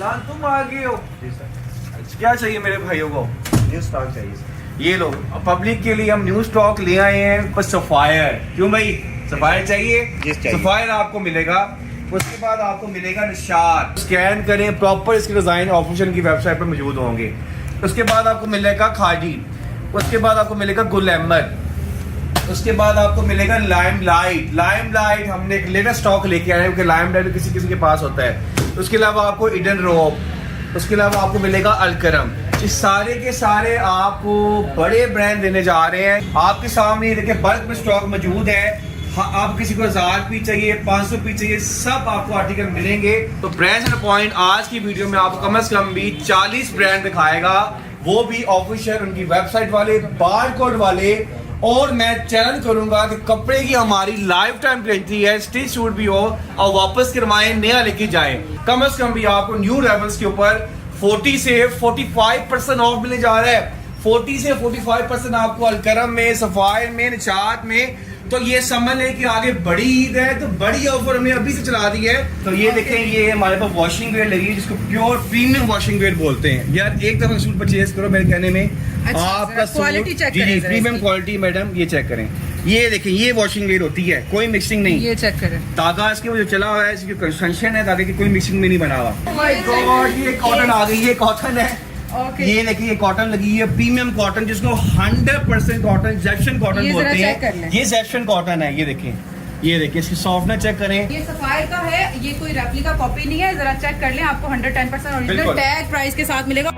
लाल तुम आ गए हो। जी सर। क्या चाहिए मेरे भाइयों को? न्यू स्टॉक चाहिए सर। ये लो, पब्लिक के लिए हम न्यू स्टॉक ले आए हैं पर सफायर। क्यों भाई, सफायर चाहिए? जी चाहिए। सफायर आपको मिलेगा। उसके बाद आपको मिलेगा निशार। स्कैन करें, प्रॉपर इसके डिजाइन ऑफिशियल की वेबसाइट पर मौजूद होंगे। उसके बाद आपको मिलेगा खादी। उसके बाद आपको मिलेगा गुल अहमद। उसके बाद आपको मिलेगा लाइम लाइट। लाइम लाइट हमने एक लेटेस्ट स्टॉक लेके आए हैं क्योंकि लाइम लाइट किसी किसी के पास होता है। उसके अलावा आपको इडन रोप। उसके अलावा आपको मिलेगा अलकरम। इस सारे के सारे आपको बड़े ब्रांड देने जा रहे हैं। आपके सामने देखिए बल्क में स्टॉक मौजूद है। आप किसी को 1000 पीस चाहिए, 500 पीस चाहिए, सब आपको आर्टिकल मिलेंगे। तो ब्रांड्स एंड पॉइंट आज की वीडियो में आपको कम से कम भी 40 ब्रांड दिखाएगा, वो भी ऑफिशियल उनकी वेबसाइट वाले, बारकोड वाले। और मैं चैलेंज करूंगा कि कपड़े की हमारी लाइफ टाइम गारंटी है, स्टिच सूट भी हो और वापस करवाएं, नया लेके जाएं। कम से कम भी आपको न्यू रेवल्स के ऊपर 40 से 45% ऑफ मिलने जा रहा है। 40 से 45% आपको अलकरम में, सफायर में, निशात में। तो ये समझ लें कि आगे बड़ी ईद है, तो बड़ी ऑफर हमने अभी से चला दी है। तो ये देखें, ये हमारे पास वॉशिंग वेयर लगी है जिसको प्योर प्रीमियम वॉशिंग वेयर बोलते हैं। यार एक दफा सूट परचेज करो मेरे कहने में, आपका क्वालिटी चेक जी प्रीमियम क्वालिटी। मैडम ये चेक करें, ये देखें, ये वॉशिंग वेयर होती है, कोई मिक्सिंग नहीं। ये चेक करें, तागा इसके वो जो चला हुआ है, इसकी कंस्ट्रक्शन है ताकि कोई मिक्सिंग में नहीं बना हुआ। ओह माय गॉड, ये कॉटन आ गई, ये कॉटन है। ये देखिए, ये कॉटन लगी है, प्रीमियम कॉटन जिसको 100% कॉटन, जैक्शन कॉटन बोलते हैं। ये जैक्शन कॉटन है। ये देखिए, ये देखिए, इसकी सॉफ्टनेस चेक करें। ये सफायर का है, ये कोई रेप्लिका कॉपी नहीं है। जरा चेक कर लें, आपको 110% ओरिजिनल टैग प्राइस के साथ मिलेगा।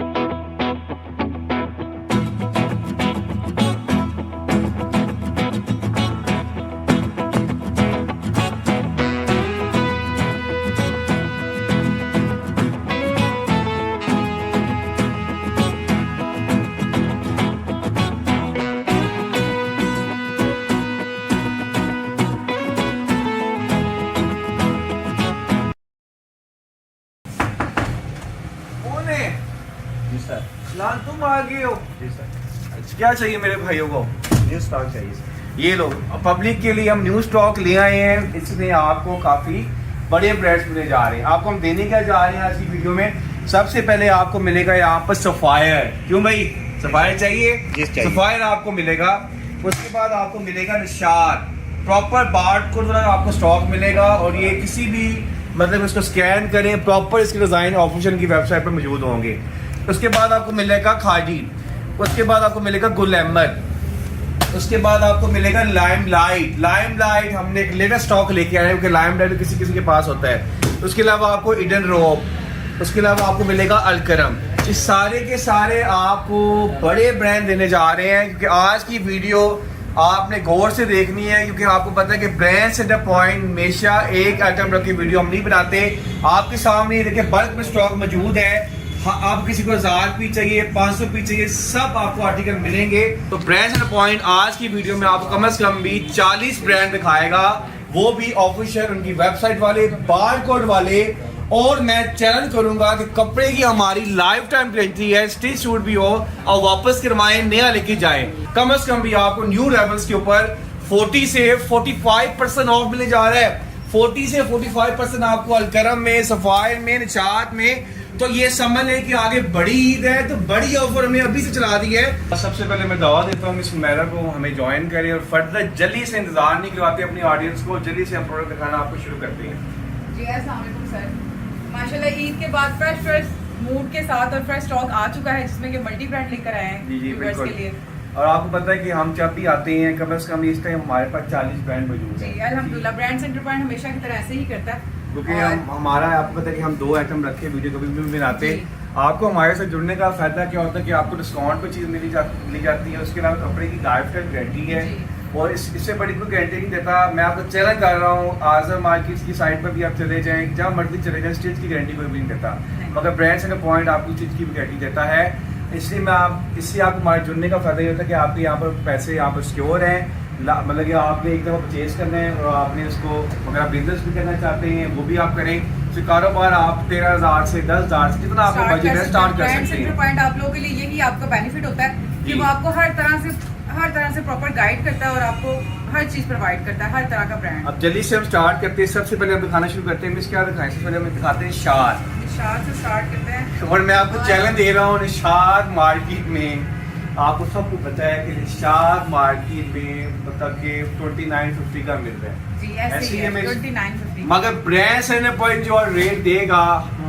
जी सर। लाल तुम आ गए हो। जी सर। क्या चाहिए मेरे भाइयों को? न्यू स्टॉक चाहिए सर। ये लो, पब्लिक के लिए हम न्यू स्टॉक ले आए हैं। इसमें आपको काफी बड़े ब्रांड्स मिलने जा रहे हैं। आपको हम देने क्या जा रहे हैं आज की वीडियो में? सबसे पहले आपको मिलेगा यहाँ पर सफायर। क्यों भाई, सफायर चाहिए? जी चाहिए। सफायर आपको मिलेगा। उसके बाद आपको मिलेगा निशार, प्रॉपर बारकोड वाला आपको स्टॉक मिलेगा। और ये किसी भी मतलब इसको स्कैन करें, प्रॉपर इसके डिजाइन ऑफिशियल की वेबसाइट पर मौजूद होंगे। उसके बाद आपको मिलेगा खादी। उसके बाद आपको मिलेगा गुल अहमद। उसके बाद आपको मिलेगा लाइम लाइट। लाइम लाइट हमने एक लेटेस्ट स्टॉक लेके आए हैं क्योंकि लाइम लाइट किसी किसी के पास होता है। उसके अलावा आपको इडन रोप। उसके अलावा आपको मिलेगा अलकरम। इस सारे के सारे आपको बड़े ब्रांड देने जा रहे हैं क्योंकि आज की वीडियो आपने गौर से देखनी है, क्योंकि आपको पता है कि ब्रांड से द पॉइंट हमेशा एक आइटम रख के वीडियो हम नहीं बनाते। आपके सामने देखिए बल्क में स्टॉक मौजूद है। आप किसी को 1000 पीस चाहिए, 500 पीस चाहिए, सब आपको आर्टिकल मिलेंगे। तो ब्रांड एंड पॉइंट आज की वीडियो में आपको कम से कम भी 40 ब्रांड दिखाएगा, वो भी ऑफिशियल उनकी वेबसाइट वाले, बारकोड वाले। और मैं चैलेंज करूंगा कि कपड़े की हमारी लाइफ टाइम गारंटी है, स्टिच सूट भी हो और वापस करवाएं, नया लेके जाएं। कम से कम भी आपको न्यू रेवल्स के ऊपर 40 से 45% ऑफ मिलने जा रहा है। 40 से 45% आपको अलकरम में, सफायर में, निशात में। तो ये समझ लें कि आगे बड़ी ईद है, तो बड़ी ऑफर हमने अभी से चला दी है। सबसे पहले मैं दवा देता हूँ मिस हुमैरा को हमें ज्वाइन करें और फर्दर जल्दी से इंतजार नहीं करवाते अपनी ऑडियंस को, जल्दी से हम प्रोडक्ट दिखाना आपको शुरू करते हैं। जी अस्सलाम वालेकुम सर। माशाल्लाह ईद के बाद फ्रेश मूड के साथ और फ्रेश स्टॉक आ चुका है जिसमें कि मल्टी ब्रांड लेकर आए हैं जी व्यूअर्स के लिए। और आपको पता है कि हम जब भी आते हैं कम से कम इस टाइम हमारे पास 40 ब्रांड मौजूद जी है। अल्हम्दुलिल्लाह, ब्रांड सेंटर पॉइंट हमेशा की तरह ऐसे ही करता है क्योंकि हमारा आपको पता है कि हम 2 आइटम रखे वीडियो कभी भी बनाते। जी। आपको हमारे साथ जुड़ने का फायदा क्या होता है कि आपको डिस्काउंट पे चीज़ मिली जाती है। उसके अलावा कपड़े की लाइफ टाइम गारंटी है और इससे बड़ी कोई गारंटी नहीं देता। मैं आपको चैलेंज कर रहा हूँ, आजम मार्केट की साइट पर भी आप चले जाएं, जहाँ मर्जी चले जाएं, स्टिच की गारंटी कोई भी नहीं देता, मगर ब्रांड्स एंड पॉइंट आपको चीज़ की भी गारंटी देता है। इसलिए इससे आपको हमारे जुड़ने का फायदा ये होता है कि आपके यहाँ पर पैसे यहाँ पर सिक्योर हैं। मतलब कि आपने एक दफ़ा परचेज करना है और आपने उसको अगर आप बिजनेस भी करना चाहते हैं वो भी आप करें। तो कारोबार आप 13,000 से 10,000 से जितना आपको बजट है स्टार्ट कर सकते हैं। पॉइंट आप लोगों के लिए यही आपका बेनिफिट होता है कि वो आपको हर तरह से प्रॉपर गाइड करता है और आपको हर चीज प्रोवाइड करता है, हर तरह का ब्रांड। अब जल्दी से हम स्टार्ट करते हैं। सबसे पहले हम दिखाना शुरू करते हैं। मिस क्या दिखाएं? सबसे पहले हम दिखाते हैं शाल। निशात से स्टार्ट करते हैं। और मैं आपको चैलेंज दे रहा हूँ, निशात मार्केट में आपको सबको पता है कि निशात मार्केट में मतलब कि 2950 का मिल रहा है जी ऐसे ऐसे ही ही है, हमें- 2950। मगर ब्रांड सेलिंग पॉइंट जो रेट देगा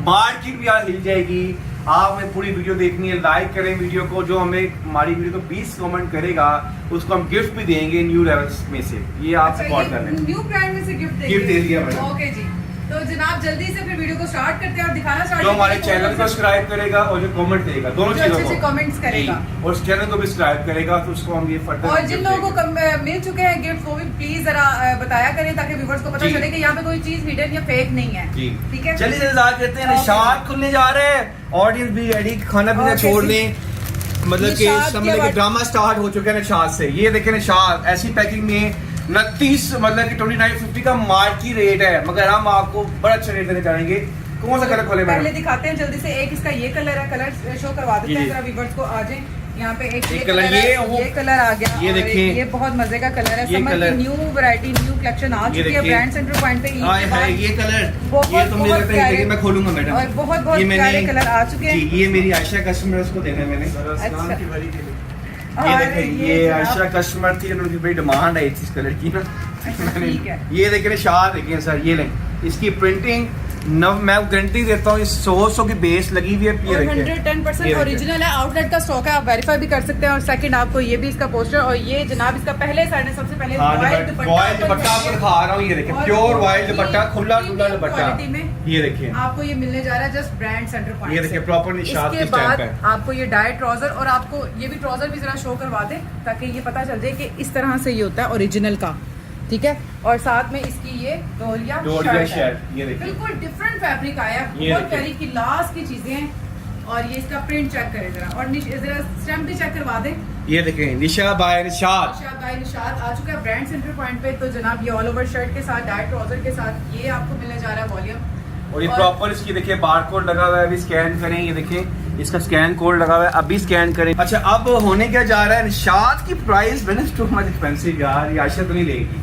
मार्केट भी आज हिल जाएगी। आपने पूरी वीडियो देखनी है, लाइक करें वीडियो को, जो हमें हमारी वीडियो को 20 कमेंट करेगा उसको हम गिफ्ट भी देंगे न्यू लेवल्स में से। ये आप सपोर्ट कर लें। न्यू ब्रांड में से गिफ्ट देंगे। गिफ्ट दे दिया मैंने। ओके जी, तो जनाब जल्दी से फिर वीडियो को स्टार्ट करते हैं और दिखाना स्टार्ट जो हमारे चैनल को सब्सक्राइब करेगा और जो कमेंट देगा दोनों जो चीजों अच्छे को कमेंट्स करेगा। जी, और उस चैनल को भी सब्सक्राइब करेगा तो उसको हम ये फर्दर और जिन लोगों को मिल चुके हैं गिफ्ट वो भी प्लीज जरा बताया करें ताकि व्यूअर्स को पता जी। चले कि यहाँ पे कोई चीज हिडन या फेक नहीं है। जी ठीक है, चलिए इंतजार करते हैं। Okay. निशात खुलने जा रहे हैं, ऑडियंस भी रेडी, खाना पीना Okay, छोड़ जी। दें, मतलब कि निशात समझ के कि बाद- ड्रामा स्टार्ट हो चुका है निशात से। ये देखें निशात ऐसी पैकिंग में 29 मतलब कि 2950 का मार्केट रेट है, मगर हम आपको बड़ा अच्छा रेट देने चाहेंगे। कौन सा कलर खोले पहले मैडम? दिखाते हैं जल्दी से। एक इसका ये कलर है, कलर शो करवा देते जी, हैं जी। जरा व्यूअर्स को। आ जाए यहाँ पे एक ये कलर कलर ये, है, वो- ये कलर आ गया। ये और देखिए। ये बहुत मजे का कलर है। ये समर कलर। की न्यू वैरायटी, न्यू कलेक्शन आ ये चुकी है देखिए। ब्रांड सेंटर पॉइंट पे। हाय हाय ये कलर, बहुत- ये तो मुझे बहुत लगता है प्यारे। कि मैं खोलूंगा मैडम। और बहुत बहुत ये मैंने- प्यारे कलर आ चुके हैं। जी, ये मेरी आयशा कस्टमर उसको देना है मैंने। अच्छा। की बड़ी के लिए ये और देखें, ये जनाब- आयशा कस्टमर थी, उनकी बड़ी डिमांड है इस कलर की ना। अच्छा, ठीक है। ये देखें शाह देखें सर, ये लें इसकी प्रिंटिंग नव, मैं गारंटी देता हूँ इस 100 की बेस लगी हुई है। ये और देखिए। 110% ये ओरिजिनल है। आउटलेट का स्टॉक है, आप वेरीफाई भी कर सकते हैं। और सेकंड आपको ये भी इसका पोस्टर, और ये जनाब इसका पहले साइड में सबसे पहले हाँ, रॉयल रॉयल दुपट्टा आपको दिखा रहा हूँ। ये देखिए और प्योर बहुत रॉयल ही दुपट्टा, खुला डुला प्रीमियम दुपट्टा। क्वालिटी में ये देखिए, आपको ये मिलने जा रहा है जस्ट ब्रांड सेंटर पॉइंट ये देखिए प्रॉपर निशात इसके की स्टैंप बाद है। आपको ये डाइट ट्राउजर, और आपको ये भी ट्राउजर भी जरा शो करवा दें ताकि ये पता चल जाए कि इस तरह से ये होता है ओरिजिनल का। ठीक है, और साथ में इसकी ये डोरिया डोरिया शर्ट है। शर्ट, ये देखिए। बिल्कुल डिफरेंट फैब्रिक आया है, ये बहुत देखिए। प्यारी क्लास की चीजें हैं। और ये इसका प्रिंट चेक करें जरा, और जरा स्टैम्प भी चेक करवा दें। ये देखें निशा बाय निशात। निशात बाय निशात आ चुका है ब्रांड सेंटर पॉइंट पे। तो जनाब ये ऑल ओवर शर्ट के साथ, डाइट ट्राउजर के साथ ये आपको मिलने जा रहा है वॉल्यूम। और ये प्रॉपर इसकी देखिए बारकोड लगा हुआ है, अभी स्कैन करें। ये देखिए इसका स्कैन कोड लगा हुआ है, अभी स्कैन करें। अच्छा अब होने क्या जा रहा है, निशात की प्राइस मैंने टू मच एक्सपेंसिव यार, ये आयशा तो नहीं लेगी।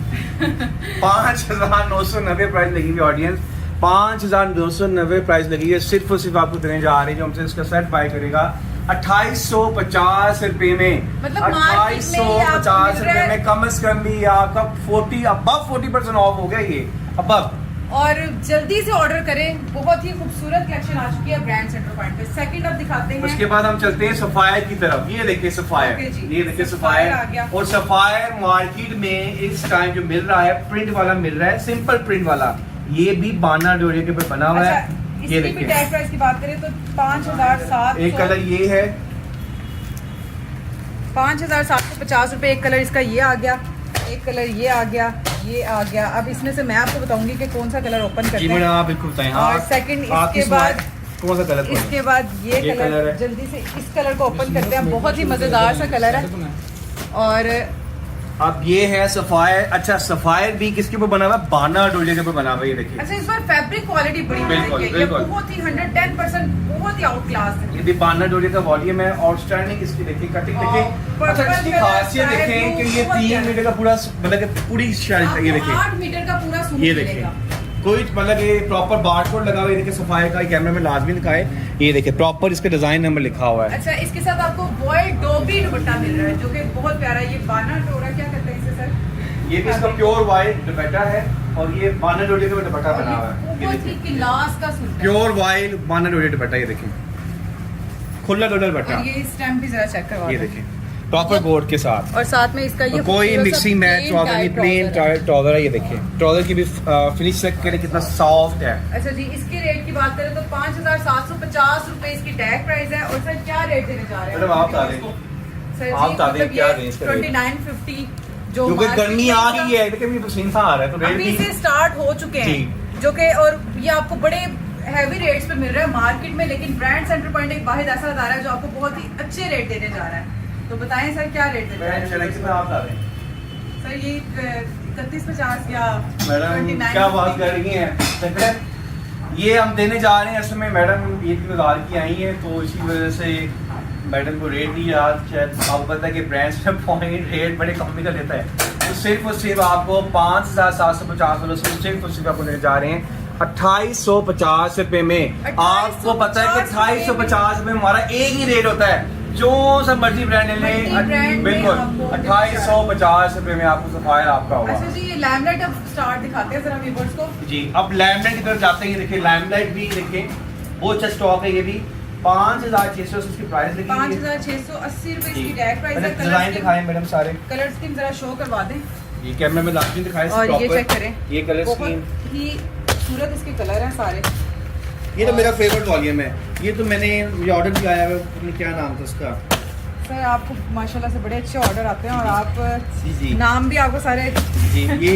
5990 प्राइस लगी हुई ऑडियंस, 5990 प्राइस लगी है। सिर्फ और सिर्फ आपको देने जा रही है जो हमसे इसका सेट बाय करेगा 2850 रुपए में। मतलब मार्केट में ही आपको 2850 मिल रहा रुपए है। में कम से कम भी आपका 40% ऑफ हो गया ये अब। और जल्दी से ऑर्डर करें, बहुत ही खूबसूरत कलेक्शन आ चुकी है ब्रांड सेंटर पॉइंट पे। सेकंड अब दिखाते हैं। उसके बाद हम चलते हैं सफायर की तरफ। ये देखिए सफायर, ओके जी, ये देखिए सफायर आ गया। सफायर। और सफायर मार्केट में इस टाइम जो मिल रहा है प्रिंट वाला मिल रहा है, सिंपल प्रिंट वाला। ये भी बाना डोरिया के ऊपर बना हुआ अच्छा, है। ये इसकी भी देखिए टैग प्राइस की बात करें तो 5700। एक कलर ये है, 5750 रुपए एक कलर इसका ये आ गया, एक कलर ये आ गया, ये आ गया। अब इसमें से मैं आपको बताऊंगी कि कौन सा कलर ओपन करते जी हैं। मैडम आप बिल्कुल बताएं। और सेकंड इसके बाद कौन सा कलर? इसके बाद ये ये कलर कलर, है। जल्दी से इस कलर को ओपन करते हैं। बहुत ही मजेदार सा कलर है। और अब ये है सफायर। अच्छा सफायर भी किसके ऊपर बना हुआ है? बाना डोरिया के ऊपर बना हुआ है। ये देखिए अच्छा, इस बार फैब्रिक क्वालिटी बड़ी मजे बिल्कुल, की है। ये बिल्कुल। बहुत ही 110% बहुत ही आउट क्लास है। ये भी बाना डोरिया का वॉल्यूम है। आउटस्टैंडिंग इसकी देखिए, कटिंग देखिए। और अच्छा पर्पल इसकी कलर, खासियत स्काई देखें कि ब्लू, ये बहुत 3 प्यारा। मीटर का पूरा मतलब कि पूरी शर्ट है। ये आपको देखिए 8 मीटर का पूरा सूट ये देखिए मिलेगा। कोई मतलब ये प्रॉपर बारकोड लगा हुआ है। देखिए सफायर का कैमरा में लाजमी दिखाए। ये देखिए प्रॉपर इसका डिजाइन नंबर लिखा हुआ है। अच्छा, इसके साथ आपको बॉय डोबी दुपट्टा मिल रहा है जो कि बहुत प्यारा है। ये बाना डोरा क्या कहते हैं इसे सर? ये भी इसका प्योर वाइट दुपट्टा है और ये बाना डोरिया का दुपट्टा बना हुआ है। ये बहुत ही देखिए क्लास का सूट है। प्योर वाइट बाना डोरिया दुपट्टा। ये देखिए खुला डोरिया दुपट्टा। और ये स्टैम्प भी जरा चेक करवा ये दो। देखिए प्रॉपर बोर्ड के साथ। और साथ में इसका ये और कोई खूबसूरत सा मिक्सिंग मैच plain ट्राउजर नहीं, dyed प्लेन trouser है। ट्राउजर है। ये देखिए ट्राउजर की भी फिनिश चेक करें कितना सॉफ्ट है। अच्छा जी, इसके रेट की बात करें तो 5750 रुपए इसकी टैग प्राइस है। और सर क्या रेट देने जा रहे हैं? मैडम, आप बता दें। सर आप जी बता दें मतलब क्या ये रेंज का रेट? 2950 जो क्योंकि market गर्मी में आ इसका- गई है, देखिए अभी पसीना आ रहा है तो रेट अभी भी से स्टार्ट हो चुके हैं जी। जो कि, और ये आपको बड़े हैवी रेट्स पे मिल रहा है मार्केट में। लेकिन ब्रांड सेंटर पॉइंट एक वाहिद ऐसा बता रहा है जो आपको बहुत ही अच्छे रेट देने जा रहा है। तो बताएं सर क्या रेट देने जा रहे हैं? कितना आप बता दें सर ये 3150 या मैडम 29 क्या बात कर रही हैं? ये हम देने जा रहे हैं असल में मैडम ईद बाजार की आई हैं तो इसी वजह से मैडम को रेट दिया। शायद आपको पता है कि ब्रांड्स में पॉइंट रेट बड़े कंपनी का लेता है। तो सिर्फ और सिर्फ आपको 5750 वालों से सिर्फ और सिर्फ आपको देने जा रहे हैं 2850 में। आपको पता है कि 2850 में हमारा एक ही रेट होता है, जो सा मर्जी ब्रांड ले लें, बिल्कुल 2850 में आपको सफायर आपका होगा। अच्छा जी, ये लैमलाइट अब स्टार्ट दिखाते हैं जरा व्यूअर्स को जी, अब लैमलाइट की तरफ जाते हैं। ये देखिए लैमलाइट भी देखें, बहुत अच्छा स्टॉक है। ये भी 5600 इसकी प्राइस लगी है, 5680 रुपए इसकी टैग प्राइस है। डिजाइन दिखाएं मैडम सारे, कलर स्कीम जरा शो करवा दें ये कैमरे में लाजमी दिखाएं और ये चेक करें, ये कलर स्कीम, बहुत ही खूबसूरत इसके कलर हैं सारे। ये तो मेरा फेवरेट वॉल्यूम है। ये तो मैंने ये ऑर्डर भी आया है, पता क्या नाम था उसका। सर आपको माशाल्लाह से बड़े अच्छे ऑर्डर आते हैं और आप जी नाम भी आपको सारे जी। ये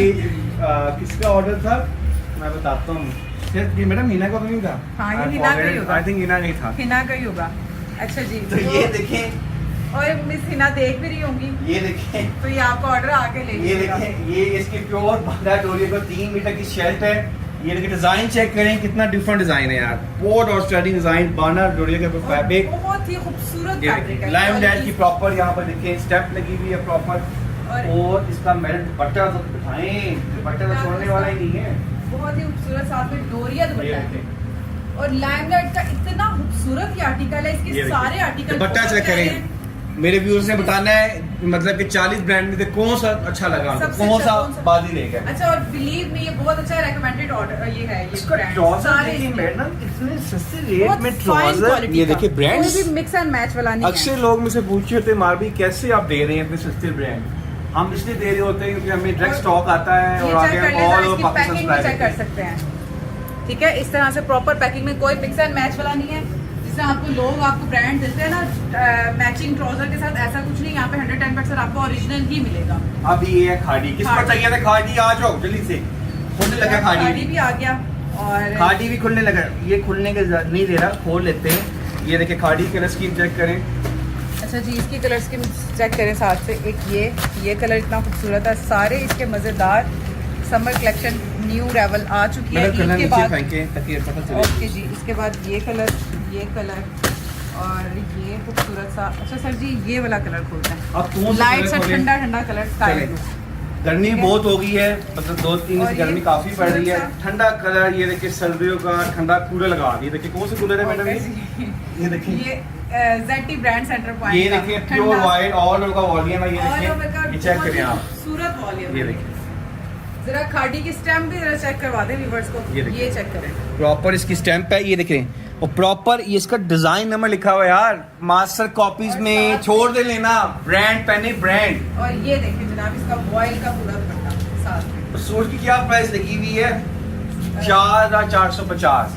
किसका ऑर्डर था मैं बताता हूँ। ये मैडम हिना का तो नहीं था? हाँ, ये हिना का ही होगा। आई थिंक हिना का ही था। हिना का ही होगा। अच्छा जी, तो ये देखें, और मिस हिना देख भी रही होंगी, ये देखें, तो ये आपका ऑर्डर आके ले ये लीजिएगा। देखें, ये इसकी प्योर बांदा डोरी का 3 मीटर की शर्ट है। ये देखिए डिजाइन चेक करें, कितना डिफरेंट डिजाइन है यार, पोर्ट और स्टडी डिजाइन, बाना डोरी के और फैब्रिक। बहुत ही खूबसूरत ये फैब्रिक है। लाइम डैश की प्रॉपर यहाँ पर देखिए स्टेप लगी हुई है प्रॉपर, और इसका मेरे दुपट्टा तो दिखाएं, दुपट्टा तो छोड़ने वाला ही नहीं है। बहुत ही खूबसूरत, साथ में डोरिया ये दुपट्टा है देखें, और लाइमलाइट का इतना खूबसूरत ये आर्टिकल है। ये इसके देखिए। सारे आर्टिकल दुपट्टा बहुत चेक प्यारे करें। हैं। मेरे व्यूअर्स ने बताना है मतलब कि 40 ब्रांड में से कौन सा अच्छा लगा उनको, सबसे कौन अच्छा सा कौन सा? बाजी लेगा। अच्छा, और बिलीव में ये बहुत अच्छा रेकमेंडेड ऑर्डर ये है। ये इसका brand, ट्राउजर सारे देखिए इसके मैडम, इतने सस्ते बहुत रेट में fine ट्राउजर। quality ये का। देखिए ब्रांड्स, कोई भी मिक्स एंड मैच वाला नहीं अक्सर है। लोग मुझसे पूछे होते हैं मारवी कैसे आप दे रहे हैं इतने सस्ते ब्रांड। हम इसलिए दे रहे होते हैं क्योंकि हमें डायरेक्ट और स्टॉक आता है ये और चेक आगे कर लें, ऑल जरा ओवर इसकी पाकिस्तान पैकिंग भी सप्लाई चेक कर सकते हैं। ठीक है, इस तरह से प्रॉपर पैकिंग में कोई मिक्स एंड मैच वाला नहीं है। जिससे आपको लोग आपको ब्रांड देते हैं ना मैचिंग ट्राउजर के साथ, ऐसा कुछ नहीं। यहाँ पे 110% आपको ओरिजिनल ही मिलेगा। अब ये है खाड़ी, किसको खाड़ी। चाहिए था खाड़ी? आ जाओ जल्दी से, खुलने लगा खाड़ी खाड़ी, भी आ गया और खाड़ी भी खुलने लगा। ये खुलने की जरूरत नहीं दे रहा, खोल लेते हैं। ये देखिए खाड़ी कलर स्कीम चेक करें। अच्छा जी, इसकी कलर स्कीम चेक करें साथ से। एक ये कलर इतना खूबसूरत है, सारे इसके मज़ेदार समर कलेक्शन न्यू रेवल आ चुकी है मेरा कलर ईद के नीचे बाद। फेंके ताकि पता चले। ओके जी, इसके बाद ये कलर और ये खूबसूरत सा। अच्छा सर जी, ये वाला कलर खोलते हैं, अब कौन सा लाइट कलर सा खोलें? ठंडा ठंडा कलर स्काई चलें। ब्लू। गर्मी ठीक है। बहुत हो गई है, मतलब 2-3 और से ये गर्मी काफी बढ़ रही है। खूबसूरत सा- ठंडा कलर, ये देखिए सर्दियों का ठंडा कूलर लगा दिए। देखिए कौन सा कूलर है मैडम? ये देखिए, ये ZT ब्रांड सेंटर पॉइंट ये देखिए प्योर वाइट ऑल ओवर का वॉल्यूम है। ये देखिए, ये चेक करें आप, खूबसूरत वॉल्यूम। ये देखिए जरा खाड़ी की स्टैम्प भी जरा चेक करवा दें व्यूअर्स को। ये देखिए। ये चेक करें, प्रॉपर इसकी स्टैंप है। ये देखें, और प्रॉपर ये इसका डिजाइन नंबर लिखा हुआ है यार। मास्टर कॉपीज और में साथ छोड़ दे लेना, ब्रांड पहने ब्रांड। और ये देखिए जनाब, इसका वॉयल का पूरा दुपट्टा साथ में। तो सूट की क्या प्राइस लगी हुई है? 4450।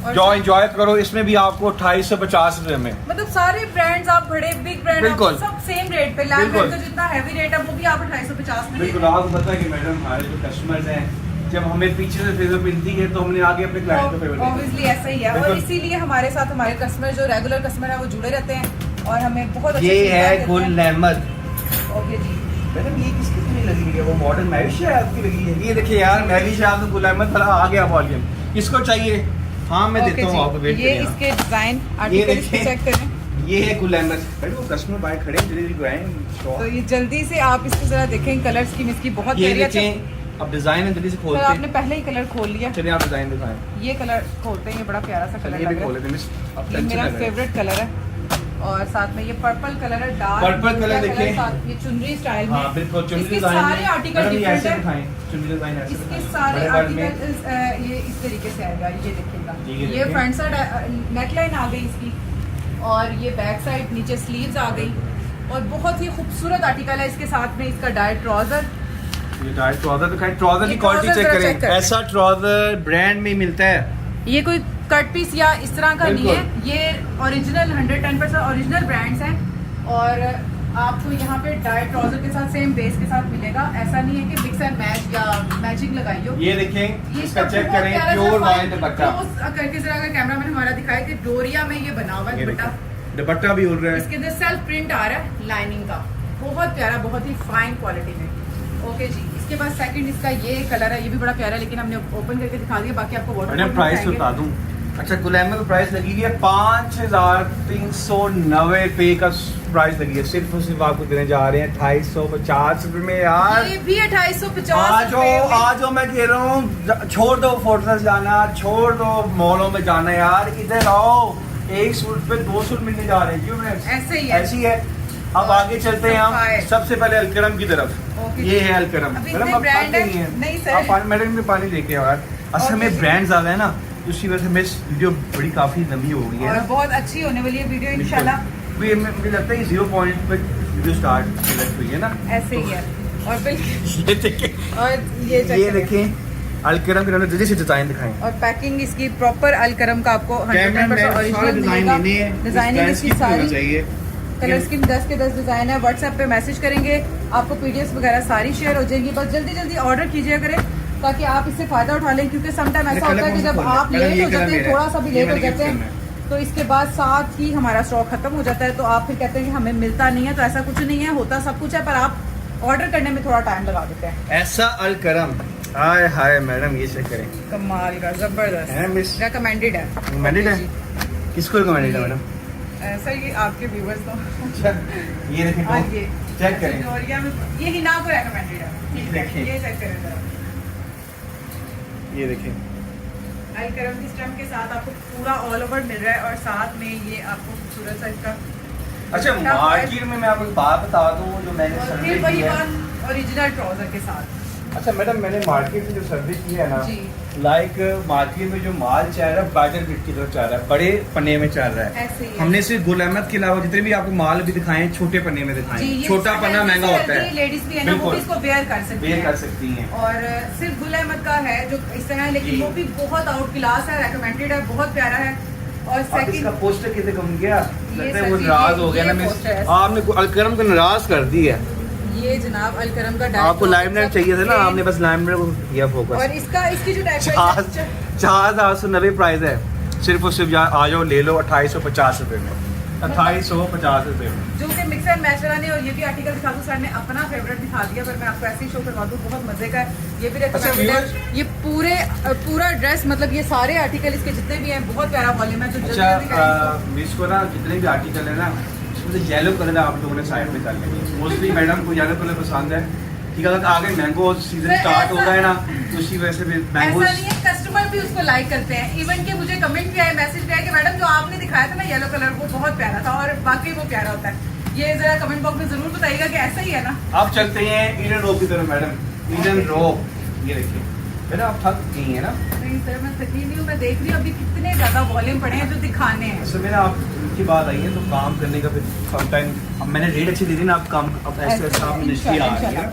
और जो एंजॉय करो, इसमें भी आपको 2850 रुपए में। मतलब सारे ब्रांड्स आप बड़े बिग ब्रांड बिल्कुल। सब सेम रेट पे। बिल्कुल। लैंडमार्क का जितना हैवी रेट है वो भी आप 2850 में बिल्कुल, आपको पता है कि मैडम हमारे जो कस्टमर्स हैं, जब हमें पीछे से फेवर मिलती है तो हमने आगे अपने क्लाइंट को फेवर देना है। ऑब्वियसली ऐसा ही है। और बिल्कुल। इसीलिए हमारे साथ हमारे कस्टमर जो रेगुलर कस्टमर है वो जुड़े रहते हैं और हमें बहुत अच्छे ये feedback है देते गुल हैं। अहमद। ओके जी, मैडम ये किसकी इतनी लगी हुई है? वो मॉडर्न मैविश है आपकी लगी है। ये देखिए यार, मैविश है आपको गुल अहमद भला आ गया वॉल्यूम। किसको चाहिए? हाँ मैं ओके देता हूँ आपको, जी। वेट ये करिए आप। इसके डिजाइन ये आर्टिकल इसके देखिए। चेक करें। ये है गुल अहमद। मैडम वो कस्टमर बाय खड़े हैं, डिलीवरी को आए तो ये जल्दी से आप इसको जरा देखें, कलर स्कीम इसकी बहुत ये प्यारी है। देखें, अब डिजाइन है, जल्दी से सर खोलते आपने हैं। पहले ही कलर खोल लिया। चलिए आप डिजाइन दिखाएं। ये कलर खोलते हैं, ये बड़ा प्यारा सा कलर चलिए लग भी रहा खोल है। लेते हैं मिस, अब ये टेंशन मेरा लग रहा है। फेवरेट कलर है और साथ में ये पर्पल कलर है, डार्क पर्पल कलर देखें। साथ ये चुनरी स्टाइल में। हाँ बिल्कुल, चुनरी इसके डिजाइन सारे आर्टिकल मैडम ये डिफरेंट ऐसे है। दिखाएं, चुनरी डिजाइन ऐसे इसके दिखाएं। सारे बड़े बड़े में आर्टिकल ये इस तरीके से आएगा, ये देखिएगा। जी, ये ये देखें। फ्रंट साइड नेकलाइन आ गई इसकी और ये बैक साइड नीचे स्लीव्स आ गई और बहुत ही खूबसूरत आर्टिकल है। इसके साथ में इसका डाइट ट्राउजर। ये डाइट ट्राउजर दिखाएं, ट्राउजर की ये क्वालिटी ट्राउजर चेक जरा चेक करें। करें। ऐसा ट्राउजर ब्रांड में मिलता है। ये कोई कट पीस या इस तरह का नहीं है, बिल्कुल। ये ओरिजिनल 110% ओरिजिनल ब्रांड्स हैं और आपको यहाँ पे डाइट ट्राउजर के साथ सेम बेस के साथ मिलेगा। ऐसा नहीं है कि मिक्स एंड मैच या मैचिंग लगाई हो। ये देखें, ये इसका चेक बहुत करें, प्यारा सा प्योर fine वाइन दुपट्टा। close करके जरा अगर कैमरामैन हमारा दिखाए कि डोरिया में ये बना हुआ है ये दुपट्टा। देखें, दुपट्टा भी उड़ रहा है। इसके अंदर सेल्फ प्रिंट आ रहा है लाइनिंग का, बहुत प्यारा, बहुत ही फाइन क्वालिटी में। ओके जी, इसके बाद सेकंड इसका ये कलर है, ये भी बड़ा प्यारा है लेकिन हमने ओपन करके दिखा दिया, बाकी आपको मैडम प्राइस तो बता दूं, अच्छा गुलाम में प्राइस लगी हुई है 5390 रुपए का प्राइस लगी है। सिर्फ और सिर्फ आपको देने जा रहे हैं 2850 रुपए में यार। ये भी 2850 आज मैं कह रहा हूँ छोड़ दो फोर्ट्रेस जाना, छोड़ दो मॉलों में जाना यार, इधर आओ एक सूट पे 2 सूट मिलने जा रहे हैं। क्यों मैं ऐसे ही है। ऐसी है। अब आगे चलते हैं हम सबसे पहले अलकरम की तरफ। ये है अलकरम। मैडम आप ब्रांड है नहीं सर, मैडम में पानी लेके यार। असल में ब्रांड ज्यादा है ना, उसी वजह से मेरी वीडियो बड़ी काफी लंबी हो गई है और बहुत अच्छी होने वाली है वीडियो इंशाल्लाह। मुझे लगता है 0 पॉइंट पे वीडियो स्टार्ट हुई है ना, ऐसे ही है। और बिल्कुल ये देखें, और ये देखें अलकरम के जल्दी से डिजाइन दिखाएं। और पैकिंग इसकी प्रॉपर अलकरम का आपको 100% ओरिजिनल मिलेगा। डिजाइनिंग इसकी सारी कलर स्कीम 10 के 10 डिजाइन है। व्हाट्सएप पे मैसेज करेंगे, आपको पीडीएफ वगैरह सारी शेयर हो जाएंगी। बस जल्दी जल्दी ऑर्डर कीजिए करें ताकि आप इससे फायदा उठा लें, क्योंकि समटाइम ऐसा होता है कि जब आप लेट हो जाते हैं, थोड़ा सा भी लेट हो जाते हैं, तो इसके बाद साथ ही हमारा स्टॉक खत्म हो जाता है, तो आप फिर कहते हैं कि हमें मिलता नहीं है। तो ऐसा कुछ नहीं है, होता सब कुछ है, पर आप ऑर्डर करने में थोड़ा टाइम लगा देते हैं। ऐसा अलकरम हाय हाय मैडम, ये चेक करें, कमाल का, जबरदस्त है मिस, रेकमेंडेड है। रिकमेंडेड है। किसको रिकमेंडेड है मैडम? सर ये आपके व्यूवर्स को। अच्छा ये देखें, हाँ, ये चेक करें, जॉर्जिया में ये हिना को रेकमेंडेड है। देखिए। ये चेक करें जरा, ये देखें अलकरम की स्टैम्प के साथ आपको पूरा ऑल ओवर मिल रहा है, और साथ में ये आपको खूबसूरत सा इसका। अच्छा मार्केट में मैं आपको एक बात बता दूं, जो मैंने और सर्वे फिर की वही है। बात ओरिजिनल ट्राउजर के साथ। अच्छा मैडम, मैंने मार्केट में जो सर्वे की है ना, जी। लाइक मार्केट में जो माल चल रहा है बैटर बिट की तरफ चल रहा है, बड़े पन्ने में चल रहा है। ऐसे ही है। हमने सिर्फ गुल अहमद के अलावा जितने भी आपको माल भी दिखाए हैं, छोटे पन्ने में दिखाए हैं। छोटा पन्ना महंगा होता है, लेडीज भी है ना, वो भी इसको वेयर कर सकती वेयर है। कर सकती हैं। और सिर्फ गुल अहमद का है जो इस तरह है, लेकिन जी। वो भी बहुत आउट क्लास है, रेकमेंडेड है, बहुत प्यारा है। और अब इसका सेकंड पोस्टर कितने कम गया, लगता है वो सर जी, नाराज हो गया ये ना, पोस्टर है। आपने अलकरम को नाराज कर दी है। ये जनाब अलकरम का आपको लाइमलाइट चाहिए था ना, आपने बस लाइमलाइट को किया फोकस। और इसकी जो टाइप 4,990 प्राइस है। सिर्फ और सिर्फ आ जाओ ले लो 2850 रुपए में, 2850 रुपए में। जो कि मिक्स एंड मैच वाला नहीं। और ये भी आर्टिकल दिखा दूं, सर ने अपना फेवरेट दिखा दिया, पर मैं आपको ऐसे ही शो करवा दूं, बहुत मजे का है। ये भी recommended है। ये पूरा ड्रेस, मतलब ये सारे आर्टिकल इसके जितने भी हैं, बहुत प्यारा वॉल्यूम है। तो जल्दी जल्दी करें इसको। इसको ना जितने भी आर्टिकल है ना, इसमें से येलो कलर आप लोगों ने साइड में कर लेंगे। मोस्टली मैडम को येलो कलर पसंद है, ठीक है। आगे मैंगो सीजन सर, स्टार्ट हो ऐसा- गया है ना, तो उसी वजह से मैंगो। ऐसा नहीं है, कस्टमर भी उसको लाइक करते हैं। इवन के मुझे कमेंट भी आए, मैसेज भी आए कि मैडम जो आपने दिखाया था ना येलो कलर, वो बहुत प्यारा था, और बाकी वो प्यारा होता है। ये जरा कमेंट बॉक्स में जरूर बताइएगा कि ऐसा ही है ना। अब चलते हैं ईडन रोप की तरफ मैडम। ईडन रोप ये देखिए मैडम, आप थक गई है ना? नहीं सर, मैं थकी नहीं हूँ, मैं देख रही हूँ अभी कितने ज्यादा वॉल्यूम पड़े हैं जो दिखाने हैं। सर मेरा आप की बात आई है तो काम करने का फिर समटाइम, अब मैंने रेट अच्छी दी थी ना, आप काम अब ऐसे ऐसा आप मिनिस्ट्री आ रही है।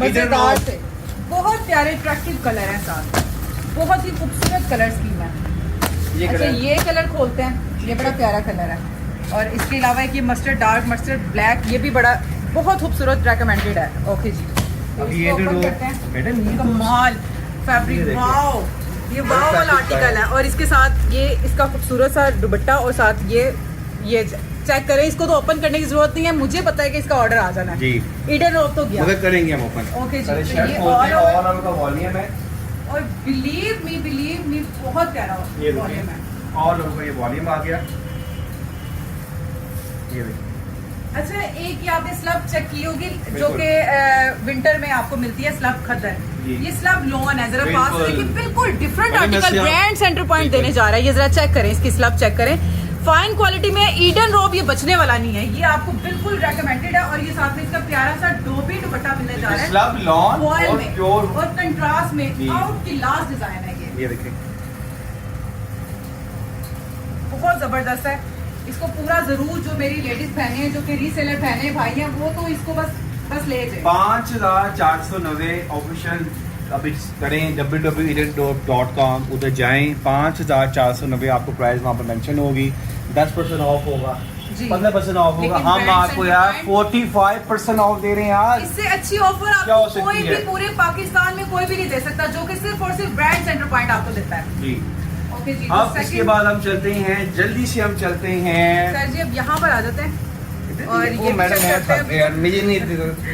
मजेदार से बहुत प्यारे अट्रैक्टिव कलर हैं साथ, बहुत ही खूबसूरत कलर स्कीम है। ये अच्छा कलर ये कलर खोलते हैं, ये बड़ा प्यारा कलर है। और इसके अलावा एक ये मस्टर्ड डार्क, मस्टर्ड ब्लैक, ये भी बड़ा बहुत खूबसूरत रेकमेंडेड है। ओके जी, तो अब इसको ये open जो करते हैं। मैडम ये तो कमाल ये फैब्रिक, देखिए। वाओ, ये वाओ वाला fabric का आर्टिकल है। है। और इसके साथ ये इसका खूबसूरत सा दुपट्टा, और साथ ये चेक करें, इसको तो ओपन करने की जरूरत नहीं है, मुझे पता है कि इसका ऑर्डर आ जाना है। जी ईडन रोप तो गया, मगर करेंगे हम ओपन। ओके जी। सारे तो शर्ट ये खोलते हैं, all over- और उनका वॉल्यूम है। और बिलीव मी बहुत प्यारा ये वॉल्यूम है। देखिए और उनका ये वॉल्यूम आ गया। ये देखिए अच्छा, एक ये आपने स्लब चेक की होगी जो बिल्कुल। कि विंटर में आपको मिलती है, स्लब खद्दर। जी। ये स्लब लॉन है, जरा पास बिल्कुल। देखिए, बिल्कुल डिफरेंट बड़ी आर्टिकल, मस्त है। ब्रांड सेंटर पॉइंट बिल्कुल। देने जा रहा है। ये जरा चेक करें, इसकी स्लब चेक करें, फाइन क्वालिटी में। ईडन रोब ये बचने वाला नहीं है, ये आपको बिल्कुल रेकमेंडेड है। और ये साथ में इसका प्यारा सा डोबी दुपट्टा मिलने जा रहा है, स्लब लॉन वॉयल और में प्योर। और कंट्रास्ट में। जी। आउट की लास्ट डिजाइन है ये देखिए बहुत जबरदस्त है। इसको पूरा जरूर जो मेरी लेडीज बहनें हैं, जो कि रीसेलर बहनें भाई हैं, वो तो इसको बस ले जाए। 5490 ऑफिशियल अभी करें www.eden.com, उधर जाएं। 5490 आपको प्राइस वहाँ पर मेंशन होगी, 10% ऑफ होगा, जी। 15% ऑफ होगा। लेकिन हम brand आपको center यार point- 45% ऑफ दे रहे हैं यार। इससे अच्छी ऑफर क्या हो आपको सकती कोई भी है? पूरे पाकिस्तान में कोई भी नहीं दे सकता, जो कि सिर्फ और सिर्फ ब्रांड सेंटर पॉइंट आपको देता है। जी ओके जी। अब इसके बाद हम चलते हैं, जल्दी से हम चलते हैं। सर जी अब यहाँ पर आ जाते हैं। और ये मैडम भी check करते हैं। यार मुझे नहीं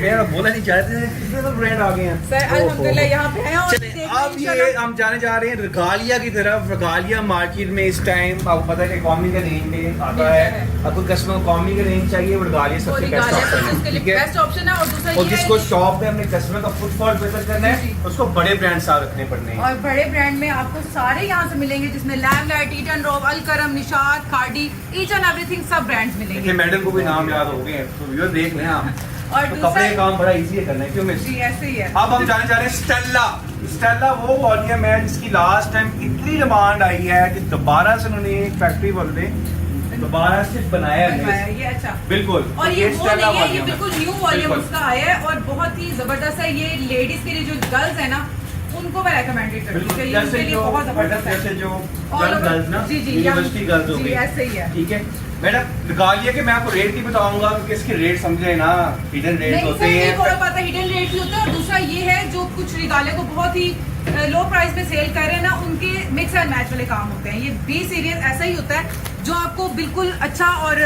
मेरा बोला नहीं चाहते थे कितने तो ब्रांड आ गए हैं सर अल्हम्दुलिल्लाह यहाँ पे हैं और चलिए, अब ये हम जाने जा रहे हैं रिगालिया की तरफ। रिगालिया मार्केट में इस टाइम आपको पता है कि कॉमी का रेंज में आता है। अब कोई कस्टमर को कॉमी का रेंज चाहिए वो रिगालिया सबसे बेस्ट ऑप्शन है, ठीक है। बेस्ट ऑप्शन है और दूसरा और ये जिसको है शॉप में अपने कस्टमर का फुटफॉल बेहतर करना जी, है उसको बड़े ब्रांड साथ रखने पड़ने हैं। और बड़े ब्रांड में आपको सारे यहाँ से मिलेंगे जिसमें Limelight, Edenrobe, Alkaram, Nishat, Khaadi, each and everything सब ब्रांड्स देखिए मिलेंगे। मैडम को भी नाम याद हो गए हैं तो व्यूअर देख लें आप। और तो दूसरा कपड़े का काम बड़ा इजी है करना है, क्यों मिस? जी ऐसे ही है। अब हम जाने जा रहे हैं स्टेला। स्टेला वो वॉल्यूम है जिसकी लास्ट टाइम इतनी डिमांड आई है कि दोबारा से उन्होंने एक फैक्ट्री वाले दोबारा से बनाया बनवाया है। है, ये अच्छा बिल्कुल और ये वो स्टेला नहीं है, ये volume बिल्कुल न्यू वॉल्यूम बिल्कुल। उसका आया है और बहुत ही जबरदस्त है। ये लेडीज के लिए जो गर्ल्स है ना उनको मैं रेकमेंडेड करती हूँ कि ये उनके लिए बहुत जबरदस्त है। जैसे जो All over- गर्ल्स ना जी जी यूनिवर्सिटी गर्ल्स हो जी गई, ऐसे ही है। ठीक है मैडम। रिगालिया के मैं आपको रेट नहीं बताऊंगा क्योंकि इसके रेट समझे ना हिडन रेट नहीं होते सर एक और हैं। बात है हिडन रेट भी होता है और दूसरा ये है जो कुछ रिगाले को बहुत ही लो प्राइस पे सेल कर रहे हैं ना उनके मिक्स एंड मैच वाले काम होते हैं। ये बी सीरीज ऐसा ही होता है जो आपको बिल्कुल अच्छा और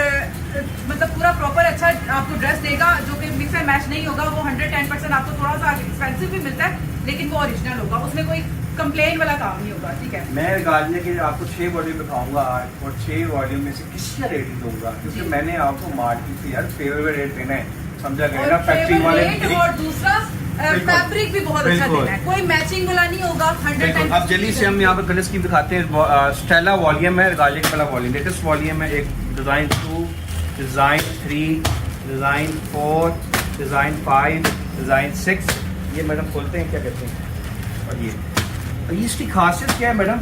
मतलब पूरा प्रॉपर अच्छा आपको ड्रेस देगा जो कि मिक्स एंड मैच नहीं होगा। वो 110% आपको थोड़ा सा एक्सपेंसिव भी मिलता है लेकिन वो ओरिजिनल होगा, उसमें कोई कंप्लेन वाला काम नहीं होगा, ठीक है। मैं रिगालिया के आपको 6 वॉल्यूम दिखाऊंगा आज और 6 वॉल्यूम में से किसी का रेट ही दूंगा क्योंकि जी। मैंने आपको मार्केट से यार फेवरेट रेट देना है, समझा गया और ना। फैक्ट्री favorite वाले rate और दूसरा बिल्कुल। फैब्रिक भी बहुत अच्छा बिल्कुल। देना है, कोई मैचिंग वाला नहीं होगा। 110% अब जल्दी से हम यहाँ पर कलर स्कीम दिखाते हैं। स्टेला वॉल्यूम है, रिगालिया का पहला वॉल्यूम लेटेस्ट वॉल्यूम है। एक design 2, design 3, design 4, design 5, design 6। ये मैडम खोलते हैं क्या कहते हैं और ये इसकी खासियत क्या है मैडम?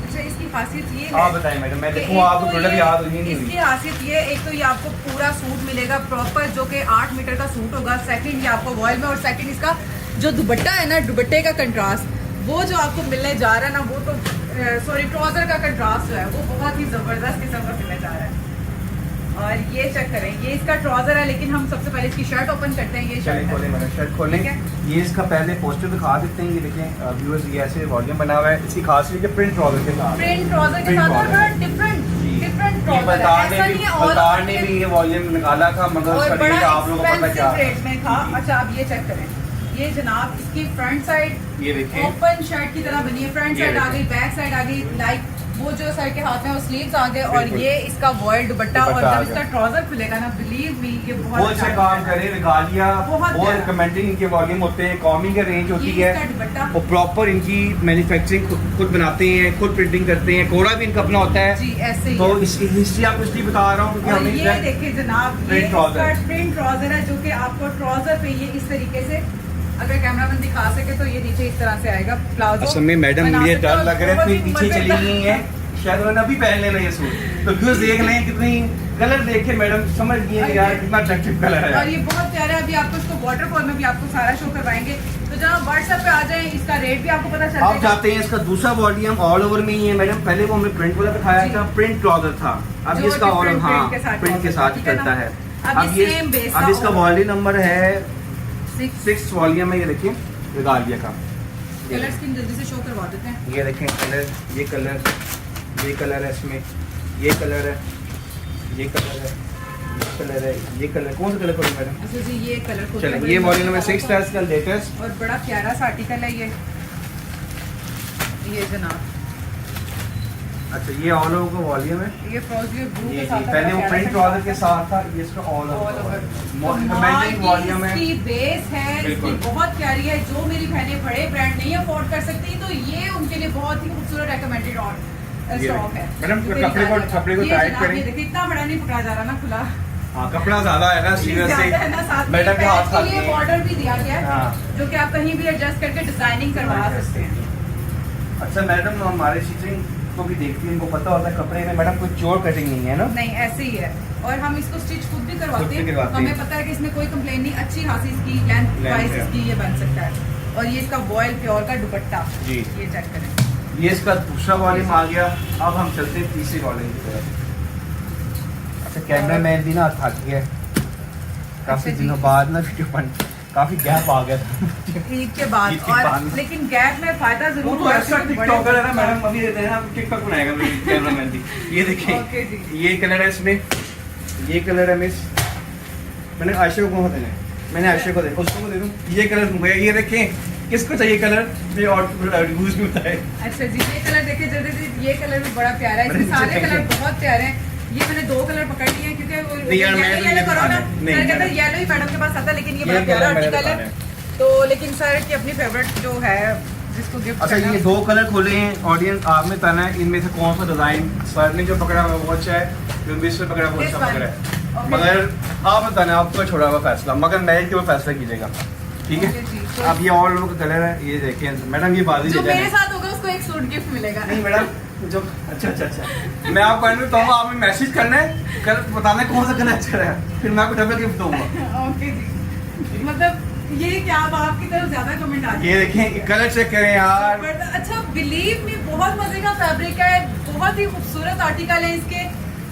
अच्छा इसकी खासियत ये आप है बताएं मैडम, मैं कि देखूँ एक आपको तो प्रोडक्ट ये- याद हुई नहीं इसकी हुई। खासियत ये एक तो ये आपको पूरा सूट मिलेगा प्रॉपर जो कि 8 मीटर का सूट होगा। सेकंड ये आपको वॉयल में और सेकंड इसका जो दुपट्टा है ना दुपट्टे का कंट्रास्ट वो जो आपको मिलने जा रहा है ना वो तो सॉरी ट्राउजर का कंट्रास्ट जो है वो बहुत ही जबरदस्त किस्म का मिलने जा रहा है। और ये चेक करें ये इसका ट्राउजर है लेकिन हम सबसे पहले इसकी शर्ट ओपन करते हैं। ये चलिए शर्ट खोलें है मैडम, शर्ट खोलें। ठीक है। ये इसका पहले पोस्टर दिखा देते हैं। ये देखें व्यूअर्स, ये ऐसे वॉल्यूम बना हुआ है। इसकी खासियत है प्रिंट ट्राउजर के साथ। प्रिंट ट्राउजर के Print साथ और trouser। बड़ा डिफरेंट डिफरेंट ट्राउजर है, बलदार ऐसा नहीं है all बलदार over ने के- भी ये वॉल्यूम निकाला था मगर और उसका बड़ा रेट आप लोगों को पता क्या एक्सपेंसिव रेट में था। अच्छा आप ये चेक करें ये जनाब इसकी फ्रंट साइड ये देखें ओपन शर्ट की तरह बनी है। फ्रंट ये साइड आ देखें। गई, बैक साइड आ गई, लाइक वो जो सर के हाथ में वो स्लीव्स आ गए और बिल्कुल। ये इसका वॉयल दुपट्टा और दुपट्टा आ जब गया। इसका ट्राउजर खुलेगा ना बिलीव मी ये वो बहुत अच्छा काम करे। रिगालिया बहुत और प्यारा। रिकमेंडिंग इनके वॉल्यूम होते हैं, कॉमी का रेंज होती ये है। इसका दुपट्टा वो प्रॉपर इनकी मैन्युफैक्चरिंग खुद बनाते हैं, खुद प्रिंटिंग करते हैं। कोड़ा भी इनका अपना होता है। जी ऐसे ही तो है। इसकी हिस्ट्री आपको इसलिए बता रहा हूँ क्योंकि और हमें ये देखिए जनाब ये Print trouser। इसका प्रिंट ट्राउजर है जो कि आपको ट्राउजर पे ये इस तरीके से अगर कैमरामैन दिखा सके तो ये नीचे इस तरह से आएगा प्लाजो। असल में मैडम बना मुझे सकते डर हो, लग रहा है बहुत इतनी ही पीछे चली मजेदार। गई है, शायद उन्होंने अभी पहन लेना ये सूट। तो व्यूअर्स देख लें कितनी कलर देख के मैडम समझ गई है कि यार कितना अट्रैक्टिव कलर और है। ये बहुत प्यारा है। अभी आपको इसको वाटरफॉल में भी आपको सारा शो करवाएंगे तो जहाँ व्हाट्सएप पे आ जाए इसका रेट भी आपको पता चल आप जाएगा। चाहते हैं इसका दूसरा वॉल्यूम ऑल ओवर में ही है मैडम। पहले वो हमने प्रिंट वाला दिखाया जी। था, प्रिंट ट्राउजर था। अब जो इसका और different हाँ print के साथ प्रिंट के trouser, साथ ठीक है चलता ना? है। अब ये same base अब का इसका और- वॉल्यूम नंबर है 6 6 वॉल्यूम है। ये देखिए रिगालिया का कलर स्कीम जल्दी से शो करवा देते हैं। ये देखें कलर, ये कलर है इसमें, ये कलर है, ये कलर है, ये कलर है, ये कलर। कौन सा कलर खोलें मैडम? अच्छा जी ये कलर को चलें ये वॉल्यूम नंबर 6 था इसका लेटेस्ट। और बड़ा प्यारा सा आर्टिकल है ये जनाब। अच्छा ये ऑल ओवर का वॉल्यूम है। ये फ्रोजी ब्लू ये के जी साथ पहले वो प्रिंट ट्राउजर के साथ था, ये इसका all All over। Over recommending volume है। इसकी बेस है इसकी बिल्कुल। बहुत प्यारी है। जो मेरी बहनें बड़े ब्रांड नहीं अफोर्ड कर सकती तो ये उनके लिए बहुत ही खूबसूरत रेकमेंडेड और ये स्टॉक है। मैडम, जो कपड़े को ये टाइट जनाब, करें। ये देखिए इतना बड़ा नहीं पकड़ा जा रहा ना खुला। हाँ कपड़ा ज्यादा है ना ये सीरियसली। ज्यादा है ना, साथ में मैडम के हाथ पैच खाती के लिए है। बॉर्डर भी दिया गया है हाँ। जो कि आप कहीं भी एडजस्ट करके डिजाइनिंग करवा सकते हैं। अच्छा मैडम हमारे स्टिचिंग को भी देखती है, इनको पता होता है कपड़े में मैडम कोई चोर कटिंग नहीं है ना। नहीं ऐसे ही है और हम इसको स्टिच खुद भी करवाते खुद भी हैं। करवाते हमें हैं। पता है कि इसमें कोई कंप्लेन नहीं, अच्छी खासी इसकी लेंथ Length वाइज है। इसकी ये बन सकता है। और ये इसका वॉयल प्योर का दुपट्टा जी। ये चेक करें। ये इसका दूसरा वॉल्यूम आ गया। अब हम चलते हैं तीसरे वॉल्यूम की तरफ। अच्छा कैमरा मैन भी ना थक गया, काफी अच्छा जी। दिनों बाद ना वीडियो बन, काफी गैप आ गया था। ईद के बाद ईद के और बाद। लेकिन गैप में फायदा वो जरूर तो हुआ ऐसा क्योंकि टिकटॉकर है ना बड़े- मैडम, अभी देखना टिकटॉक बनाएगा मेरी कैमरा मैन भी। ये ओके देखिए जी। ये कलर है इसमें, ये कलर है मिस, मैंने आयशा को कौन देना है, मैंने आयशा को देना, उसको दे दूँ ये कलर भैया, ये देखें किसको चाहिए कलर, ये और यूज भी होता है। अच्छा जी, ये कलर देखिए जल्दी से, ये कलर भी बड़ा प्यारा है, इसके सारे कलर बहुत प्यारे हैं। ये मैंने 2 कलर पकड़ लिए हैं क्योंकि वो येलो करो ना, सर कहता है येलो ही मैडम के पास आता है, लेकिन ये बड़ा प्यारा आर्टिकल है तो, लेकिन सर की अपनी फेवरेट जो है जिसको गिफ्ट। अच्छा ये 2 कलर खोले हैं, ऑडियंस आप में बताना है इनमें से कौन सा डिजाइन सर ने जो पकड़ा है वो अच्छा है, जो बीच में पकड़ा है वो अच्छा पकड़ा है, मगर आप बताना, आपको छोड़ा हुआ फैसला, मगर मेरिट के ऊपर फैसला कीजिएगा, ठीक है। अब ये और लोगों का कलर है, ये देखें मैडम, ये बाजी जो मेरे साथ होगा उसको एक सूट गिफ्ट मिलेगा। नहीं मैडम जो अच्छा मैं आपको कहना चाहूँगा, आपने मैसेज करना है, कल बताना है कौन सा कलर अच्छा है, फिर मैं आपको डबल गिफ्ट दूंगा। ओके जी, मतलब ये क्या अब आपकी तरफ ज्यादा कमेंट आ रहे हैं। ये देखें कलर चेक करें यार। अच्छा बिलीव मी, बहुत मजे का फैब्रिक है, बहुत ही खूबसूरत आर्टिकल है इसके,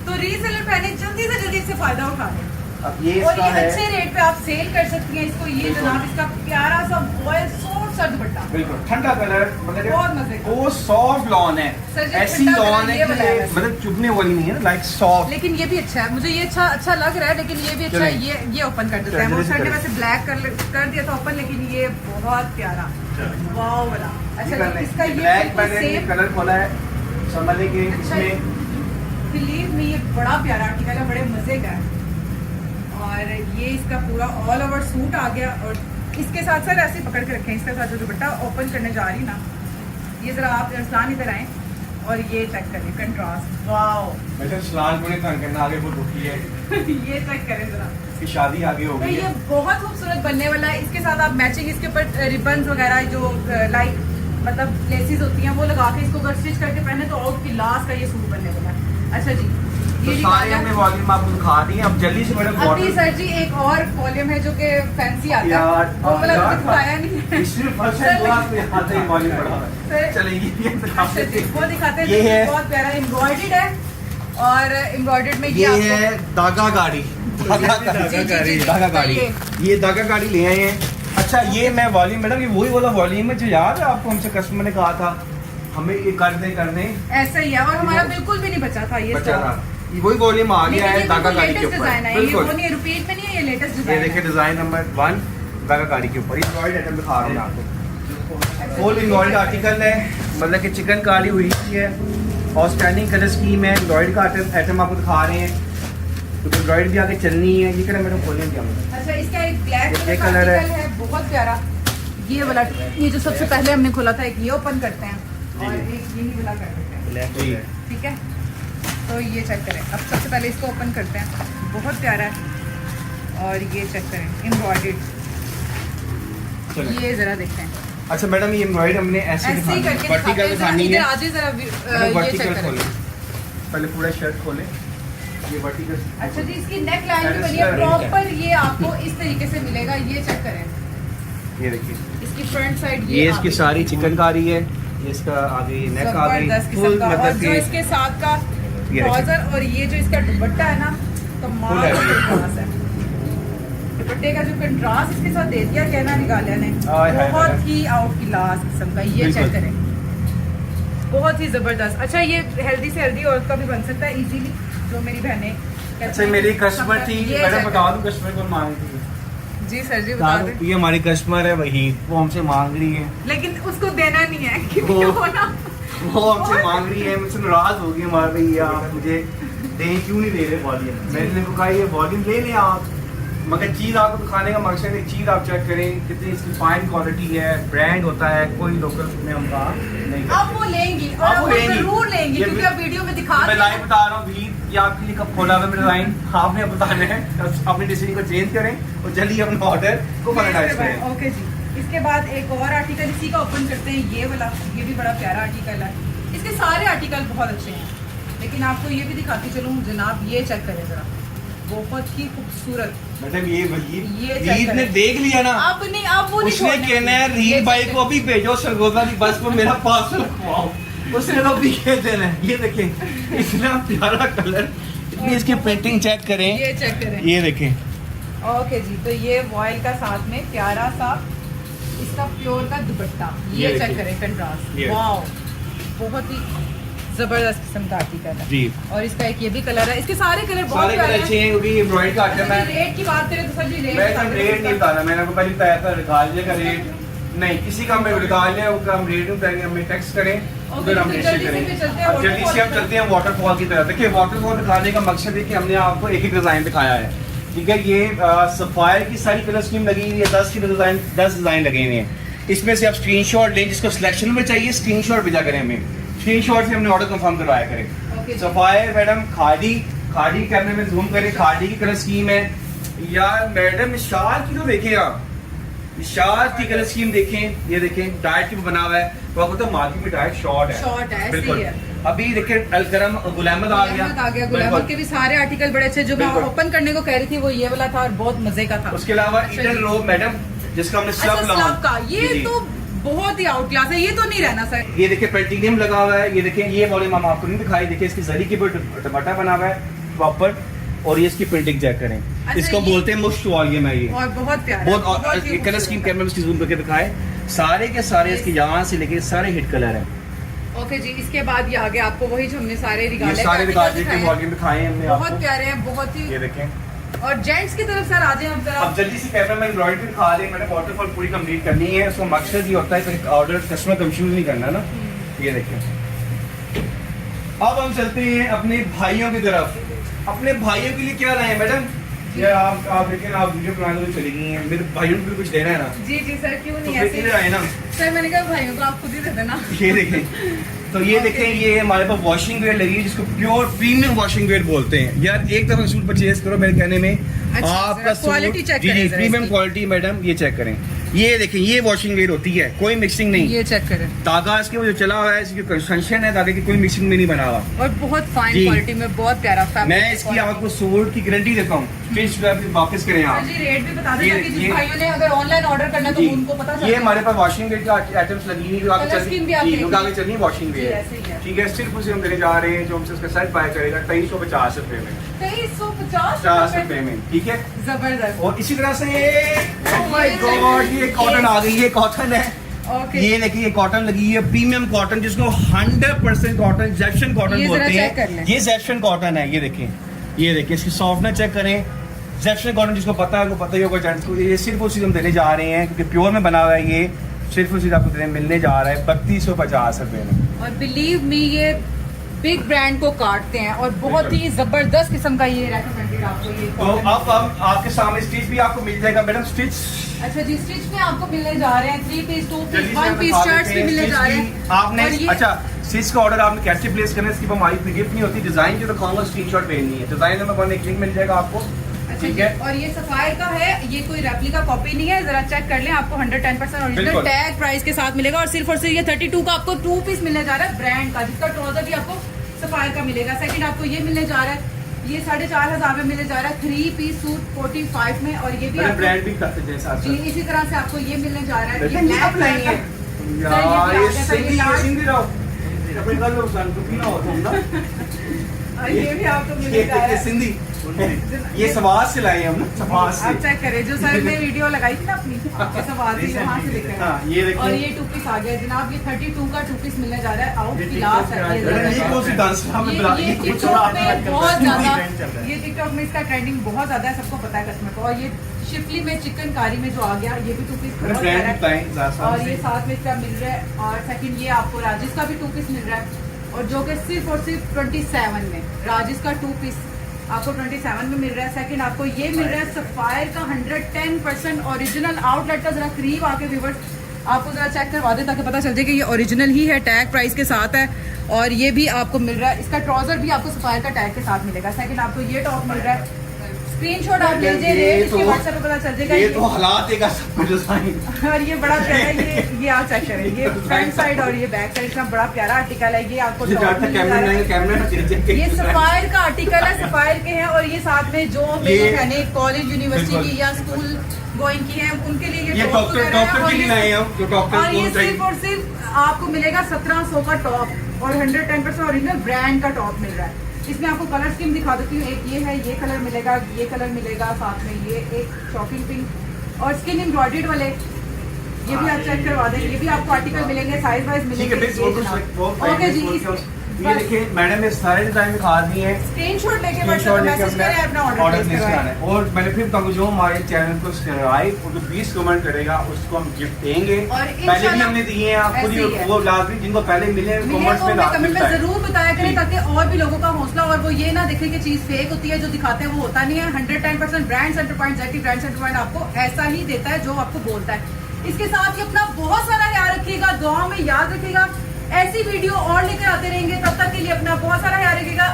तो रीसेलर पहले जल्दी से जल्दी इससे फायदा उठा लें। अब ये और इसका ये है अच्छे रेट पे आप सेल कर सकती हैं इसको। ये जनाब इसका प्यारा सा बॉयल सोट सा दुपट्टा, बिल्कुल ठंडा कलर, बहुत मजे का। वो सॉफ्ट लॉन है, सर जी, ऐसी ठंडा लॉन कलर है ये कि वाला है वैसे। मतलब चुभने वाली नहीं है, लाइक सॉफ्ट। लेकिन ये भी अच्छा है, मुझे ये अच्छा लग रहा है, लेकिन ये भी अच्छा है। ये ओपन कर देते हैं, वो सर ने वैसे ब्लैक कर दिया था ओपन, लेकिन ये बहुत प्यारा वाव वाला। अच्छा इसका ये ब्लैक बिल्कुल मैंने सेम कलर खोला है, समझ लें कि इसमें बिलीव मी ये बड़ा प्यारा आर्टिकल है, बड़े मजे का है। और ये इसका पूरा ऑल ओवर सूट आ गया, और इसके साथ सर ऐसे पकड़ के रखें, इसके साथ जो दुपट्टा ओपन करने जा रही ना, ये जरा आप अरसलान इधर आए और ये चेक करें कंट्रास्ट, वाओ। वैसे सलान को नहीं तंग करना, आगे बहुत दुखी है। ये चेक करें जरा, इसकी शादी आगे हो तो गई ये है। बहुत खूबसूरत बनने वाला है। इसके साथ आप मैचिंग इसके ऊपर रिबन्स वगैरह जो लाइक मतलब लेसेस होती हैं वो लगा के इसको अगर स्टिच करके पहने तो आउट की लास्ट का ये सूट बनने वाला है। अच्छा जी, तो ये सारे हमने वॉल्यूम आपको दिखा दी है, अब जल्दी से मैडम अभी सर जी एक और वॉल्यूम है जो कि फैंसी आता यार, है, वो वाला मुझे दिखाया नहीं है। इसमें फर्स्ट है दो हाथ में आते ही वॉल्यूम बढ़ा है। सर, चलिए ये अच्छा जी, वो दिखाते हैं ये जो है। बहुत प्यारा एम्ब्रॉयडर्ड है, और एम्ब्रॉयडर्ड में ये आपको है धागा गाड़ी, धागा गाड़ी, धागा गाड़ी, ये धागा गाड़ी ले आए हैं। अच्छा ये मैं वॉल्यूम मैडम, ये वही वाला वॉल्यूम है जो याद है आपको हमसे कस्टमर ने कहा था हमें ये कर दें ऐसा ही है, और हमारा बिल्कुल भी नहीं बचा था ये बचा stock। था, ये वही वॉल्यूम आ गया है धागा गाड़ी के ऊपर, डिजाइन है, ये बिल्कुल। वो नहीं है, रिपीट में नहीं है, ये लेटेस्ट ये डिजाइन देखिए है। डिजाइन नंबर 1 धागा गाड़ी के ऊपर, एम्ब्रॉयडर्ड आइटम दिखा रहा हूँ मैं आपको, फुल एम्ब्रॉयडर्ड आर्टिकल है, मतलब कि चिकनकारी हुई है और स्टैंडिंग कलर स्कीम है, एम्ब्रॉयडर्ड का आइटम आपको दिखा रहे हैं, तो एम्ब्रॉयडर्ड भी आगे चलनी है। ये कलर मैडम खोलेंगे हम। अच्छा इसका एक ब्लैक ये कलर कलर है, बहुत प्यारा। ये वाला, ये जो सबसे पहले हमने खोला था, एक ये ओपन करते हैं और एक यही वाला कर देते हैं, ठीक है। तो ये चेक करें, अब सबसे पहले इसको ओपन करते हैं, बहुत प्यारा है। और ये चेक करें एम्ब्रॉयडर्ड, ये जरा देखते हैं। अच्छा मैडम ये एम्ब्रॉयडर्ड हमने ऐसे ऐसे ही करके वर्टिकल दिखानी इधर है, आजे जरा ये वर्टिकल चेक खोलें, करें। पहले पूरा शर्ट खोलें, ये वर्टिकल। अच्छा जी, इसकी नेक लाइन भी बनी है प्रॉपर, ये आपको इस तरीके से मिलेगा, ये चेक करें। ये देखिए इसकी फ्रंट साइड ये इसकी सारी चिकनकारी है, ये इसका आगे नेक आ गई जबरदस्त फुल, किस्म का, और मतलब जो कि इसके साथ का ये देखिए। ट्राउजर और ये जो इसका दुपट्टा है ना, कमाल Full का heavy। कंट्रास्ट है। दुपट्टे का जो कंट्रास्ट इसके साथ दे दिया क्या ना निकालिया ने, हाय, हाय, बहुत हाय। ही आउट क्लास किस्म का, ये बिल्कुल। चेक करें, बहुत ही जबरदस्त। अच्छा ये हेल्दी से हेल्दी औरत का भी बन सकता है इजीली, जो मेरी बहनें कहती अच्छा हैं मेरी कि कस्टमर थी, ये मैडम check बता करें। दूं कस्टमर कौन मांग रही थी? जी सर जी बता दें, ये हमारी कस्टमर है वही, वो हमसे मांग रही है, लेकिन उसको देना नहीं है क्योंकि वो- वो ना वो हमसे मांग रही है, मुझसे नाराज होगी हमारे भैया, आप मुझे दें क्यों नहीं दे रहे वॉल्यूम। मैंने इनको कहा ये वॉल्यूम ले लें आप, मगर चीज़ आपको दिखाने का मकसद है, चीज़ आप चेक करें कितनी इसकी फाइन क्वालिटी है, ब्रांड होता है, कोई लोकल में हम कहा नहीं करते। अब वो लेंगी और आप अब वो वो लेंगी। जरूर लेंगी, ये क्योंकि भी- आप वीडियो में दिखा मैं रहे लाइव हैं। बता रहा हूँ भी, ये आपके लिए कब खोला हुआ है डिजाइन, आपने बताना है, अपनी डिसीजन को चेंज करें और जल्दी अपना ऑर्डर को फाइनलाइज करें। ओके जी, इसके बाद एक और आर्टिकल इसी का ओपन करते हैं, ये वाला, ये भी बड़ा प्यारा आर्टिकल है। इसके सारे आर्टिकल बहुत अच्छे हैं, लेकिन आपको ये भी दिखाती चलूँ जनाब, ये चेक करें जरा, बहुत ही खूबसूरत। मतलब ये ये check रीत ने करें। देख लिया ना, अब नहीं, अब वो नहीं उसने छोड़ना। कहना है ये रीत check भाई करें। को अभी भेजो सरगोजा की बस को मेरा पार्सल रखवाओ, उसने तो अभी कह देना है। ये देखें इतना प्यारा कलर, इतनी इसकी प्रिंटिंग चेक करें, ये चेक करें। ये देखें। ओके जी, तो ये वॉयल का साथ में प्यारा सा इसका प्योर का दुपट्टा, ये ये चेक देखिए। करें कंट्रास्ट, ये। वाओ, बहुत ही जबरदस्त किस्म का आर्टिकल है जी। और इसका एक ये भी कलर है, इसके सारे कलर बहुत सारे कलर अच्छे हैं क्योंकि ये एम्ब्रॉयडरी का आइटम है। रेट की बात करें तो सर जी मैं रेट नहीं बता रहा, मैंने आपको पहले बताया था रिकार्डिया का रेट नहीं, किसी का हम रिकार्डिया का हम रेट नहीं बताएंगे, हमें टेक्स्ट करें उधर हम निश्चित करेंगे। अब जल्दी से हम चलते हैं वाटरफॉल की तरफ। देखिए वाटरफॉल दिखाने का मकसद है कि हमने आपको एक एक डिजाइन दिखाया है, ठीक है। ये सफायर की सारी कलर स्कीम लगी हुई है, 10 डिजाइन लगे हुए हैं। इसमें से आप स्क्रीनशॉट लें, जिसको सिलेक्शन में चाहिए स्क्रीनशॉट भेजा करें हमें, स्क्रीनशॉट से हमने ऑर्डर कंफर्म करवाया करें। सफायर मैडम खादी कैमरे में जूम करें, खादी की कलर स्कीम है यार मैडम। शाल की तो देखें आप, शाल की कलर स्कीम देखें, ये देखें डाइट की बना हुआ है, तो आपको तो मार्केट में डाइट शॉर्ट है बिल्कुल। अभी देखिए अलकरम गुलामत आ गया, गुलामत के भी सारे आर्टिकल बड़े अच्छे, जो मैं ओपन करने को कह रही थी वो ये वाला था और बहुत मजे का था। उसके अलावा ईडन रोब मैडम, जिसका हमने स्लब का ये तो बहुत ही आउट क्लास है, ये तो नहीं रहना सर। ये देखिए पेल्टिनियम लगा हुआ है, ये देखें ये वॉल्यूम हम आपको नहीं दिखाई, देखिए इसकी जरी के ऊपर टमाटा बना हुआ है प्रॉपर, और ये इसकी प्रिंटिंग चेक करें। इसको बोलते हैं मुश्त वॉल्यूम है ये, और बहुत प्यारा, बहुत कलर स्कीम कैमरे में जूम करके दिखाए, सारे के सारे इसके यहाँ से लेके सारे हिट कलर हैं। ओके जी, इसके बाद ये आगे आपको वही जो हमने सारे के वॉल्यूम दिखाए हमने, बहुत प्यारे हैं, बहुत ही। ये देखें और जेंट्स की तरफ सर आ जाए हम जरा। अब जल्दी से कैमरा में एम्ब्रॉयडरी दिखा दें, मैंने वाटरफॉल पूरी कंप्लीट करनी है, उसका मकसद ये होता है ऑर्डर कस्टमर कंफ्यूज नहीं करना ना। ये देखें अब हम चलते हैं अपने भाइयों की तरफ। अपने भाइयों के लिए क्या लाए मैडम? ये आप देखें, आप वीडियो बनाने तो चली गई हैं, मेरे भाइयों को भी कुछ देना है ना। जी जी सर, क्यों नहीं तो ऐसे आए ना सर, मैंने कहा भाइयों को आप खुद ही दे देना। ये देखें, तो ये देखें, ये हमारे पास वॉशिंग वेयर लगी है जिसको प्योर प्रीमियम वॉशिंग वेयर बोलते हैं। यार एक दफा सूट परचेज करो मेरे कहने में, आपका क्वालिटी चेक करें, प्रीमियम क्वालिटी मैडम, ये चेक करें, ये देखें, ये वॉशिंग वेयर होती है, कोई मिक्सिंग नहीं। ये चेक करें, धागा इसके वो जो चला हुआ है, इसकी कंस्ट्रक्शन है, धागे की कोई मिक्सिंग में नहीं बना हुआ, और बहुत फाइन क्वालिटी में, बहुत प्यारा फैब्रिक। मैं इसकी आपको सूट की गारंटी देता हूँ, स्टिच वापस करें आप। जी रेट भी बता दें ताकि जिन भाइयों ने अगर ऑनलाइन ऑर्डर करना है तो उनको पता चले। ये हमारे पास वॉशिंग वेयर की आइटम्स लगी हुई है, आगे चल रही है वॉशिंग वेयर, ठीक है। सिर्फ उसे हम देने जा रहे हैं, जो हमसे उसका सेट बाय करेगा 2350 रुपए में, 2350 रुपए में, ठीक है। जबरदस्त। और इसी तरह से ओह माय गॉड, ये कॉटन आ गई, ये कॉटन है। ये देखिए, ये कॉटन लगी है, प्रीमियम कॉटन, जिसको 100% कॉटन, जैक्सन कॉटन बोलते हैं। ये जैक्सन कॉटन है, ये देखिए, ये देखिए, इसकी सॉफ्टनेस चेक करें। जैक्सन कॉटन जिसको पता है वो पता ही होगा जेंट्स को। ये सिर्फ उसी हम देने जा रहे हैं क्योंकि प्योर में बना हुआ है, ये सिर्फ उसी आपको मिलने जा रहा है 3250 रुपए में। और बिलीव मी, ये बिग ब्रांड को काटते हैं और बहुत ही जबरदस्त किस्म का ये रेकमेंडेड आपको ये। तो अब आपके सामने स्टिच भी आपको मिल जाएगा मैडम, स्टिच। अच्छा जी, स्टिच में आपको मिलने जा रहे हैं 3 पीस 2 पीस 1 पीस शर्ट्स भी मिलने जा रहे हैं आपने। अच्छा, स्टिच का ऑर्डर आपने कैसे प्लेस करना है, इसकी हमारी पीडीएफ नहीं होती, डिजाइन जो दिखाऊंगा स्क्रीनशॉट भेजनी है, डिजाइन में एक लिंक मिल जाएगा आपको, ठीक है। और ये सफायर का है, ये कोई रेप्लिका कॉपी नहीं है, जरा चेक कर लें, आपको 110% ओरिजिनल टैग प्राइस के साथ मिलेगा। और सिर्फ ये 32 का आपको 2 पीस मिलने जा रहा है ब्रांड का, जिसका ट्राउजर भी आपको सफायर का मिलेगा। सेकंड आपको ये मिलने जा रहा है, ये 4500 में मिलने जा रहा है 3 पीस सूट 45 में, और ये भी ब्रांड भी करते हैं साथ जी। इसी तरह से आपको ये मिलने जा रहा है, ये ब्लैक नहीं है यार, ये सिंधी रहो अपने घर लोग सन दुखी ना हो तुम ना। ये भी आपको मिलने जा रहा है सिंधी, ये सवाज से लाए हम ना, सवाज से। आप चेक करें, जो सर ने वीडियो लगाई थी ना अपनी, सवाज से वहां से दिख रहा है। ये देखिए, और ये 2 पीस आ गया जनाब, ये 32 का 2 पीस मिलने जा रहा है, आउट क्लास है ये बहुत ज्यादा। ये टिकटॉक में इसका ट्रेंडिंग बहुत ज्यादा है, सबको पता है कस्टमर को। और ये शिफली में चिकनकारी में जो आ गया, ये भी 2 पीस बहुत है, और ये साथ में इसका मिल रहा है। और सेकंड ये आपको राजिस का भी 2 पीस मिल रहा है, और जो कि सिर्फ और सिर्फ 27 में राजिस का 2 पीस आपको 27 में मिल रहा है। सेकंड आपको ये मिल रहा है सफायर का 110% ओरिजिनल आउटलेट का। जरा करीब आके व्यूअर्स आपको जरा चेक करवा दें ताकि पता चल जाए कि ये ओरिजिनल ही है, टैग प्राइस के साथ है। और ये भी आपको मिल रहा है, इसका ट्राउजर भी आपको सफायर का टैग के साथ मिलेगा। सेकंड आपको ये टॉप मिल रहा है, स्क्रीनशॉट आप ले लीजिए, रेट इसके व्हाट्सएप पे पता चल जाएगा। ये तो हालात है का सब डिजाइन, और ये बड़ा प्यारा है, ये आप चेक करें, ये फ्रंट साइड और ये बैक साइड का बड़ा प्यारा आर्टिकल है। ये आपको ये सफायर का आर्टिकल है, सफायर के हैं। और ये साथ में जो मेरी बहनें कॉलेज यूनिवर्सिटी की या स्कूल गोइंग की हैं उनके लिए ये डॉक्टर के लिए लाए हैं जो डॉक्टर। और ये सिर्फ और सिर्फ आपको मिलेगा 1700 का टॉप, और 110% ओरिजिनल ब्रांड का टॉप मिल रहा है। इसमें आपको कलर स्कीम दिखा देती हूँ, एक ये है, ये कलर मिलेगा, ये कलर मिलेगा, साथ में ये एक शॉकिंग पिंक और स्किन एम्ब्रॉयडर्ड वाले, ये भी आप चेक करवा दें। ये भी आपको आर्टिकल मिलेंगे, साइज वाइज मिलेंगे। ओके जी, तो ये देखिए मैडम ने सारे डिजाइन दिखा दिए हैं। स्क्रीनशॉट लेके Screenshot व्हाट्सएप पे लेके मैसेज अपना करें, अपना ऑर्डर ऑर्डर प्लेस प्लेस कराना करवाएं। है। और मैंने फिर कहूँ जो हमारे चैनल को सब्सक्राइब और जो 20 कमेंट करेगा उसको हम गिफ्ट देंगे। और पहले भी इंशाल्लाह हमने दिए हैं, आप खुद ऐसे ही है। वो लाजमी जिनको पहले मिले कमेंट्स में कमेंट में जरूर बताया करें जी। ताकि और भी लोगों का हौसला, और वो ये ना देखे कि चीज फेक होती है, जो दिखाते हैं वो होता नहीं है। 110% brand centre point jetty brand centre point आपको ऐसा ही देता है जो आपको बोलता है। इसके साथ ही अपना बहुत सारा ख्याल रखिएगा, दुआ में याद रखिएगा। ऐसी वीडियो और लेकर आते रहेंगे, तब तक के लिए अपना बहुत सारा ख्याल रखिएगा।